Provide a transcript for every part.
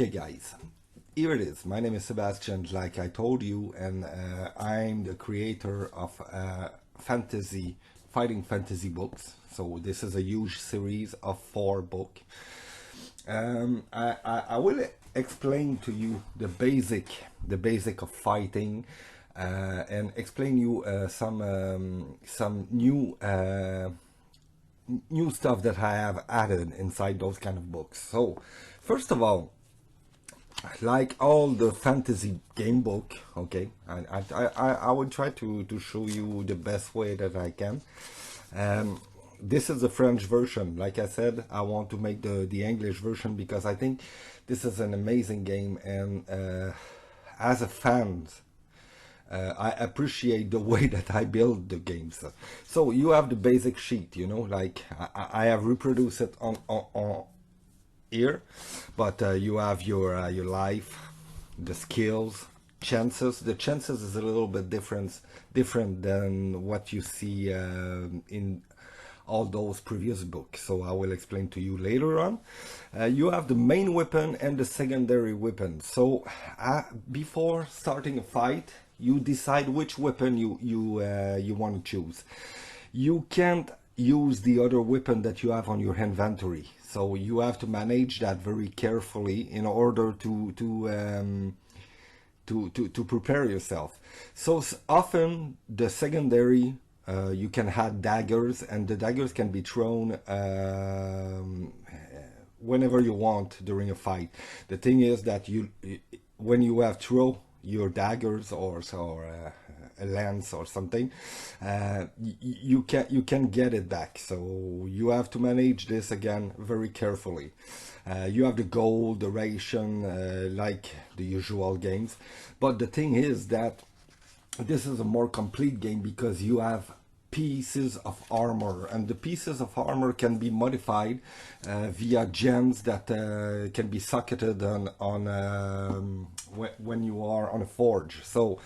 Okay, guys, here it is. My name is Sebastian, like I told you, and I'm the creator of fighting fantasy books. So this is a huge series of 4 books. I will explain to you the basic of fighting, and explain you some new stuff that I have added inside those kind of books. So, first of all, like all the fantasy game book, okay, I will try to show you the best way that I can. This is the French version. Like I said, I want to make the English version because I think this is an amazing game, and as a fan, I appreciate the way that I build the games. So you have the basic sheet, you know, like I have reproduced it on here, but you have your life, the skills, chances. The chances is a little bit different than what you see in all those previous books, so I will explain to you later on. You have the main weapon and the secondary weapon. So before starting a fight, you decide which weapon you want to choose. You can't use the other weapon that you have on your inventory, so you have to manage that very carefully in order to prepare yourself. So often the secondary, you can have daggers, and the daggers can be thrown whenever you want during a fight. The thing is that when you have throw your daggers or a lance or something, you can get it back. So you have to manage this again very carefully. You have the goal, the ration, like the usual games. But the thing is that this is a more complete game because you have pieces of armor, and the pieces of armor can be modified via gems that can be socketed on when you are on a forge. So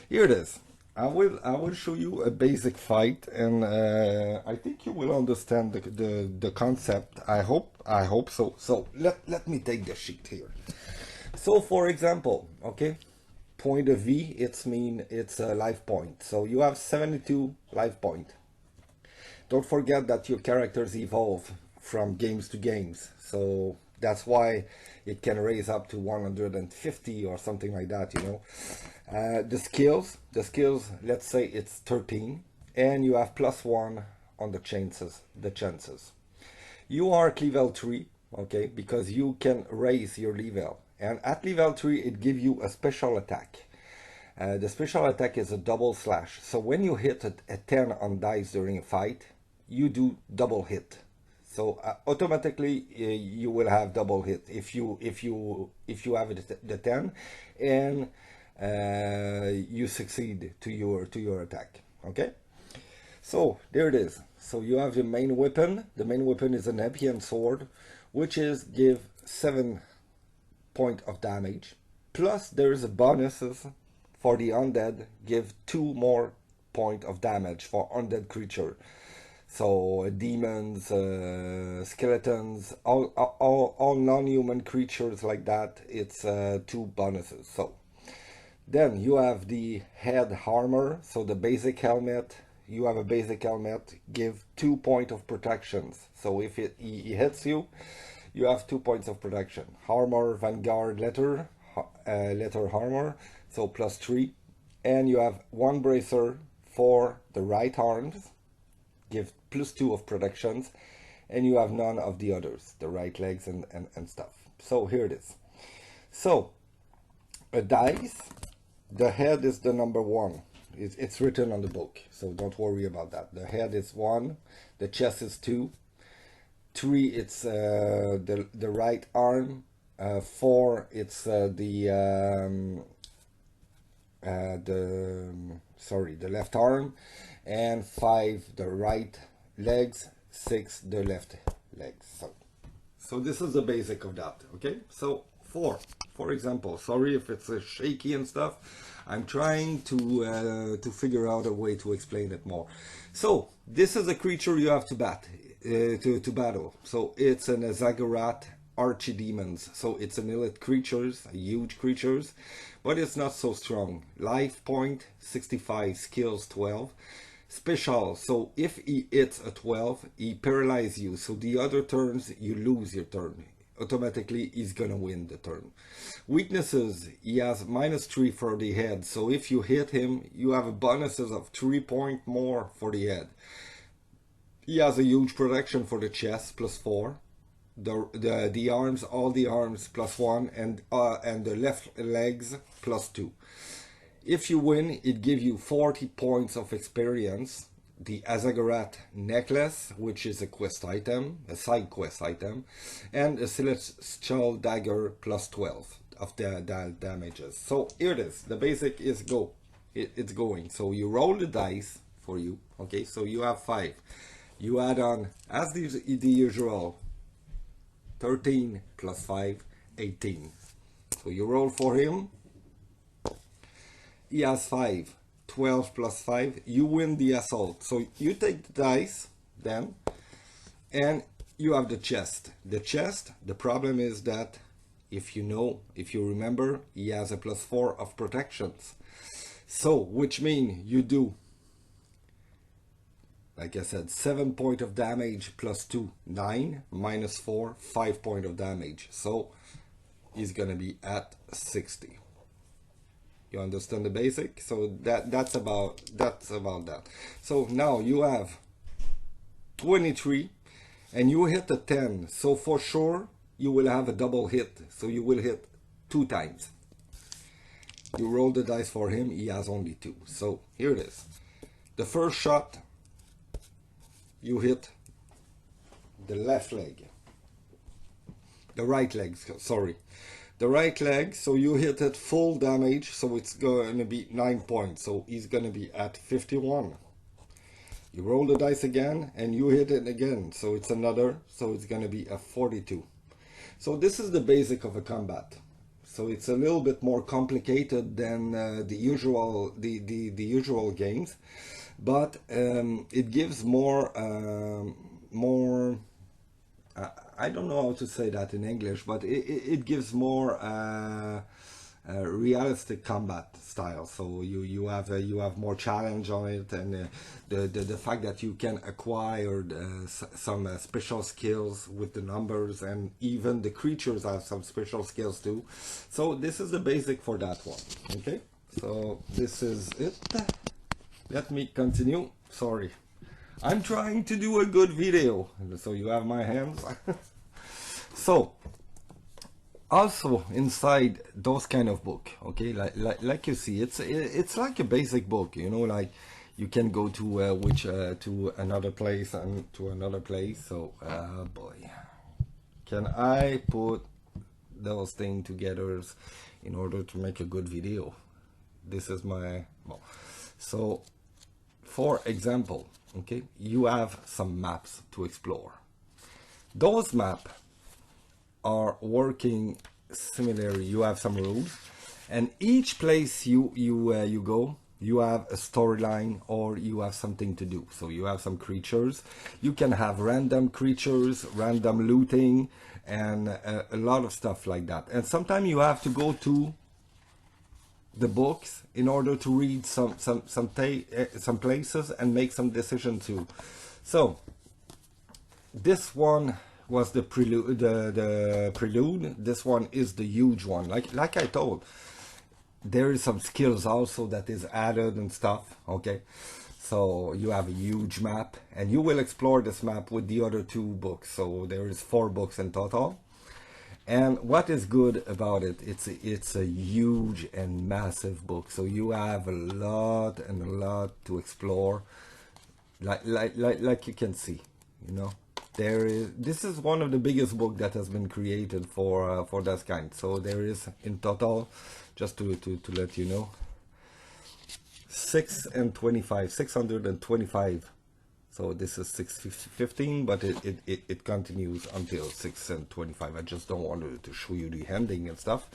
here it is. I will show you a basic fight, and I think you will understand the concept. I hope so. So let me take the sheet here. So for example, okay, point of V, it's a life point. So you have 72 life point. Don't forget that your characters evolve from games to games. So that's why it can raise up to 150 or something like that, you know. The skills, let's say it's 13, and you have +1 on the chances. You are at level 3, okay, because you can raise your level. And at level 3, it gives you a special attack. The special attack is a double slash. So when you hit a 10 on dice during a fight, you do double hit. So automatically you will have double hit if you have the 10 and you succeed to your attack. Okay. So there it is. So you have the main weapon. The main weapon is an Epian sword, which is give 7 point of damage, plus there is a bonuses for the undead, give 2 more point of damage for undead creature. So demons, skeletons, all non-human creatures like that, it's 2 bonuses. So then you have the head armor, so the basic helmet. You have a basic helmet, give 2 point of protections. So if he hits you, you have 2 points of protection. Armor, Vanguard, letter armor, so +3. And you have 1 bracer for the right arms, give +2 of protections. And you have none of the others, the right legs and stuff. So here it is. So, a dice, the head is the number 1. It's written on the book, so don't worry about that. The head is 1, the chest is 2, 3 it's the right arm, 4 it's the left arm, and 5 the right legs, 6 the left legs. So this is the basic of that. Okay, so 4, for example, sorry if it's shaky and stuff, I'm trying to figure out a way to explain it more. So this is a creature you have to battle. So it's an Zaggorat archidemons. So it's an elite creatures, huge creatures, but it's not so strong. Life point 65, skills 12. Special, so if he hits a 12, he paralyzes you. So the other turns, you lose your turn. Automatically, he's gonna win the turn. Weaknesses, he has -3 for the head. So if you hit him, you have a bonuses of 3 points more for the head. He has a huge protection for the chest, +4. The arms, all the arms, +1, and the left legs, +2. If you win, it gives you 40 points of experience. The Zaggorat necklace, which is a quest item, a side quest item, and a celestial dagger, +12 of the damages. So here it is. The basic is go. It's going. So you roll the dice for you. Okay, so you have 5. You add on, as the usual, 13 + 5, 18. So you roll for him. He has 5. 12 + 5, you win the assault. So you take the dice then, and you have the chest. The chest, the problem is that if you remember, he has a +4 of protections. So, which means you do, like I said, 7 points of damage +2, 9, -4, 5 points of damage. So he's gonna be at 60. You understand the basic? So that's about that. So now you have 23 and you hit a 10. So for sure you will have a double hit. So you will hit 2 times. You roll the dice for him, he has only 2. So here it is. The first shot, you hit the left leg. The right leg, sorry. The right leg, so you hit it full damage, so it's going to be 9 points. So he's going to be at 51. You roll the dice again, and you hit it again. So it's another, so it's going to be a 42. So this is the basic of a combat. So it's a little bit more complicated than the usual games, but it gives more I don't know how to say that in English, but it gives more realistic combat style. So you have more challenge on it, and the fact that you can acquire some special skills with the numbers, and even the creatures have some special skills too. So this is the basic for that one. Okay, so this is it. Let me continue. Sorry, I'm trying to do a good video, so you have my hands. So also inside those kind of book, okay, like you see, it's like a basic book, you know, like you can go to to another place and to another place. So boy, can I put those things together in order to make a good video? This is my so for example, okay, you have some maps to explore. Those maps are working similarly. You have some rules, and each place you go, you have a storyline or you have something to do. So you have some creatures. You can have random creatures, random looting, and a lot of stuff like that. And sometimes you have to go to the books in order to read some places and make some decisions too. So this one was the prelude. The prelude. This one is the huge one. Like I told, there is some skills also that is added and stuff. Okay, so you have a huge map, and you will explore this map with the other 2 books. So there is 4 books in total. And what is good about it, it's a huge and massive book, so you have a lot and a lot to explore, like you can see, you know. There is, this is one of the biggest book that has been created for that kind. So there is in total, just to let you know, 625. So this is 615, but it continues until 625. I just don't want to show you the ending and stuff.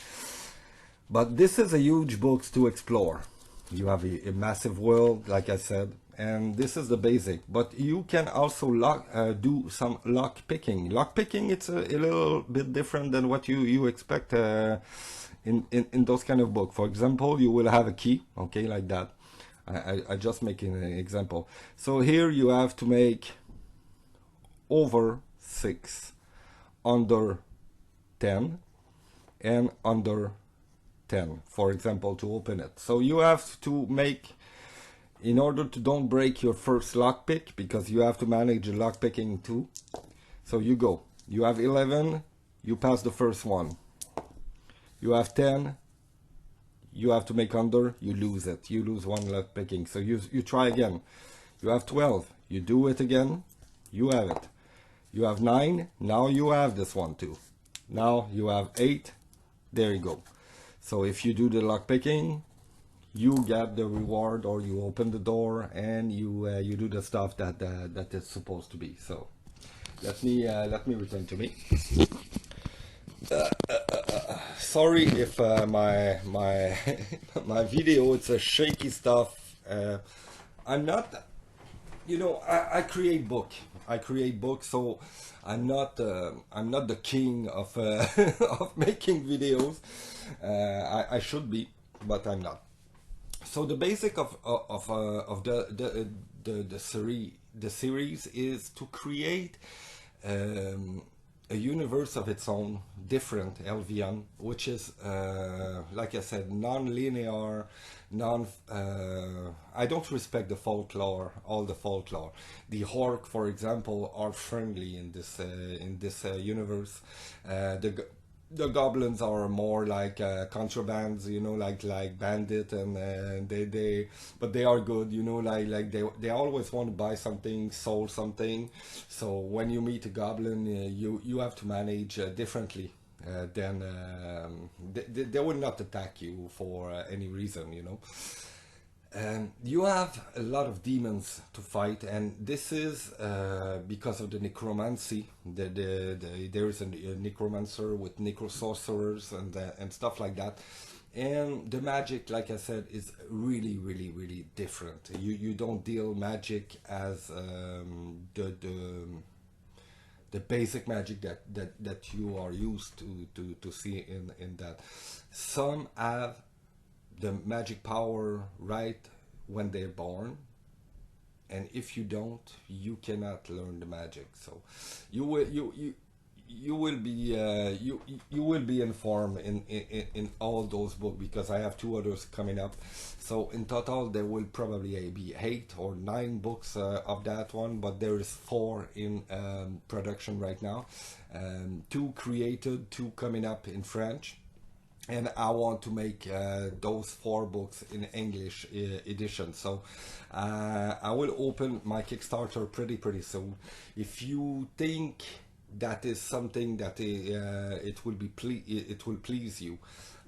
But this is a huge book to explore. You have a massive world, like I said, and this is the basic. But you can also do some lock picking. Lock picking, it's a little bit different than what you expect in those kind of book. For example, you will have a key, okay, like that. I just making an example. So here you have to make over 6, under 10, and under 10, for example, to open it. So you have to make, in order to don't break your first lockpick, because you have to manage the lockpicking too. So you go, you have 11, you pass the first one. You have 10, you have to make under, you lose it. You lose one lockpicking. So you try again. You have 12, you do it again, you have it. You have 9, now you have this one too. Now you have 8, there you go. So if you do the lock picking, you get the reward, or you open the door and you do the stuff that that is supposed to be. So let me return to me. Sorry if my my video, it's a shaky stuff. I'm not, you know, I create book. I create books, so I'm not the king of of making videos. I should be, but I'm not. So the basic of the series is to create a universe of its own, different LVN, which is like I said, non-linear, non. I don't respect the folklore, all the folklore. The orc, for example, are friendly in this universe. The goblins are more like contrabands, you know, like bandit, and but they are good, you know, like they always want to buy something, soul something. So when you meet a goblin, you have to manage differently. Then they will not attack you for any reason, you know. You have a lot of demons to fight, and this is because of the necromancy. There is a necromancer with necrosorcerers and stuff like that. And the magic, like I said, is really different. You don't deal magic as the basic magic that you are used to see in that. Some have the magic power right when they're born, and if you don't, you cannot learn the magic. So you will be you will be informed in all those books, because I have 2 others coming up. So in total there will probably be 8 or 9 books of that one, but there is 4 in production right now, 2 created, 2 coming up in French. And I want to make those 4 books in English edition. So I will open my Kickstarter pretty soon. If you think that is something that it will please you,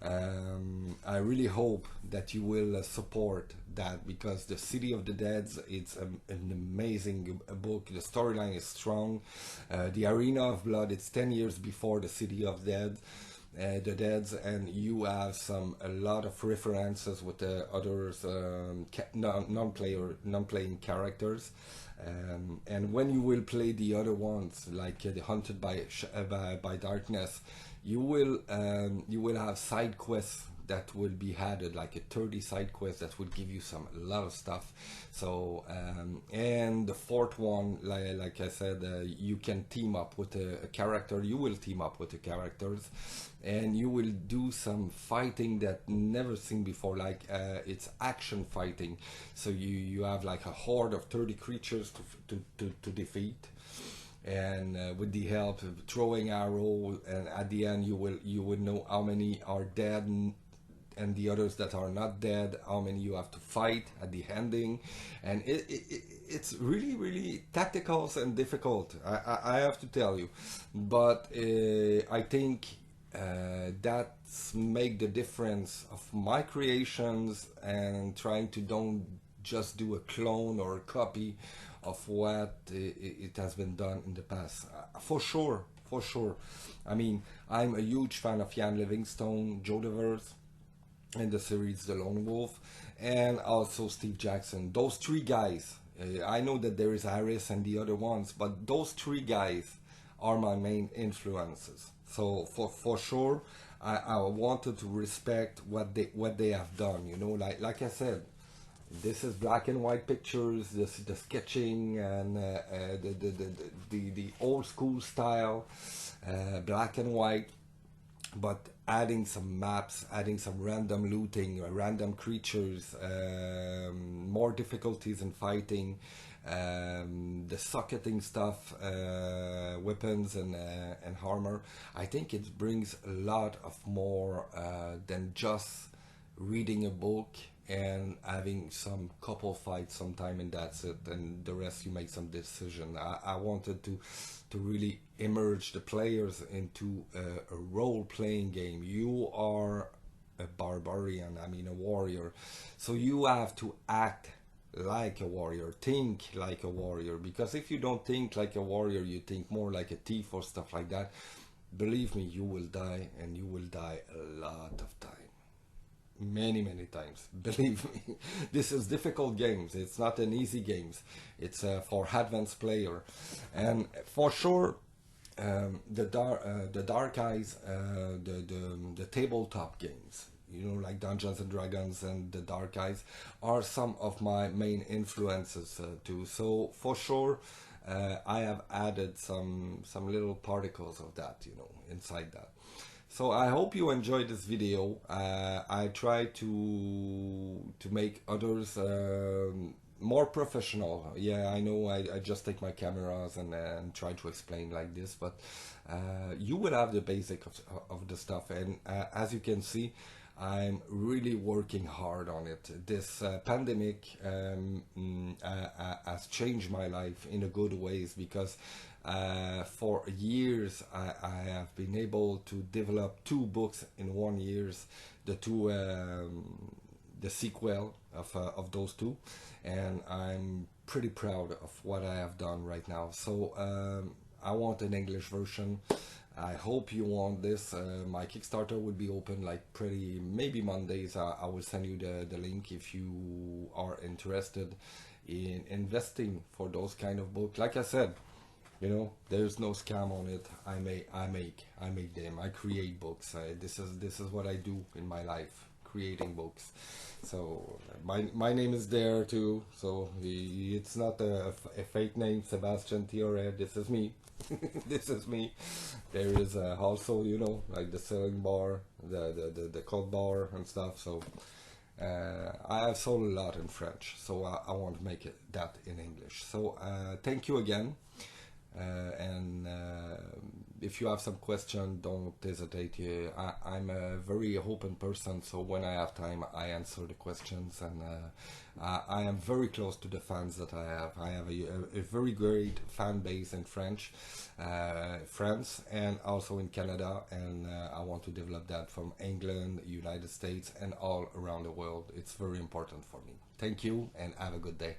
I really hope that you will support that, because the City of the Dead, it's an amazing book. The storyline is strong. The Arena of Blood, it's 10 years before the City of the Deads, and you have a lot of references with the others, non-playing characters, and when you will play the other ones, like the Hunted by Darkness, you will have side quests that will be added, like a 30 side quest that will give you a lot of stuff. So and the 4th one, like I said, you can team up with a character. You will team up with the characters, and you will do some fighting that never seen before. Like it's action fighting. So you have like a horde of 30 creatures to defeat. and with the help of throwing arrow, and at the end you will know how many are dead, and the others that are not dead, how many you have to fight at the ending. And it's really really tactical and difficult, I have to tell you. But I think that's make the difference of my creations, and trying to don't just do a clone or a copy of what it has been done in the past. For sure, for sure. I mean, I'm a huge fan of Jan Livingstone, Joe DeVers, in the series The Lone Wolf, and also Steve Jackson. Those three guys, I know that there is Harris and the other ones, but those three guys are my main influences. So for sure, I wanted to respect what they have done. You know, like I said, this is black and white pictures. This is the sketching and the old school style, black and white, but adding some maps, adding some random looting, random creatures, more difficulties in fighting, the socketing stuff, weapons and armor. I think it brings a lot of more than just reading a book and having some couple fights sometime, and that's it, and the rest you make some decision. I wanted to really immerse the players into a role-playing game. You are a barbarian, I mean a warrior, so you have to act like a warrior, think like a warrior, because if you don't think like a warrior, you think more like a thief or stuff like that, believe me, you will die, and you will die a lot of time, many times. Believe me, this is difficult games, it's not an easy games. It's for advanced player. And for sure, the dark eyes, the tabletop games, you know, like Dungeons and Dragons and the Dark Eyes, are some of my main influences too. So for sure, I have added some little particles of that, you know, inside that. So I hope you enjoyed this video. I try to make others more professional. Yeah, I know I just take my cameras and try to explain like this, but you will have the basic of the stuff. And as you can see, I'm really working hard on it. This pandemic has changed my life in a good ways, because for years I have been able to develop two books in 1 years, the two the sequel of those two, and I'm pretty proud of what I have done right now. So I want an English version. I hope you want this. My Kickstarter will be open like maybe Mondays. I will send you the link if you are interested in investing for those kind of books. Like I said, you know, there's no scam on it. I make them. I create books. This is what I do in my life, creating books. So my name is there too. So it's not a fake name, Sebastian Thioret. This is me. This is me. There is also, you know, like the selling bar, the code bar and stuff. So I have sold a lot in French, so I want to make that in English. So thank you again. And if you have some question, don't hesitate. I'm a very open person, so when I have time, I answer the questions, and I am very close to the fans that I have. I have a very great fan base in French, France, and also in Canada, and I want to develop that from England, United States, and all around the world. It's very important for me. Thank you, and have a good day.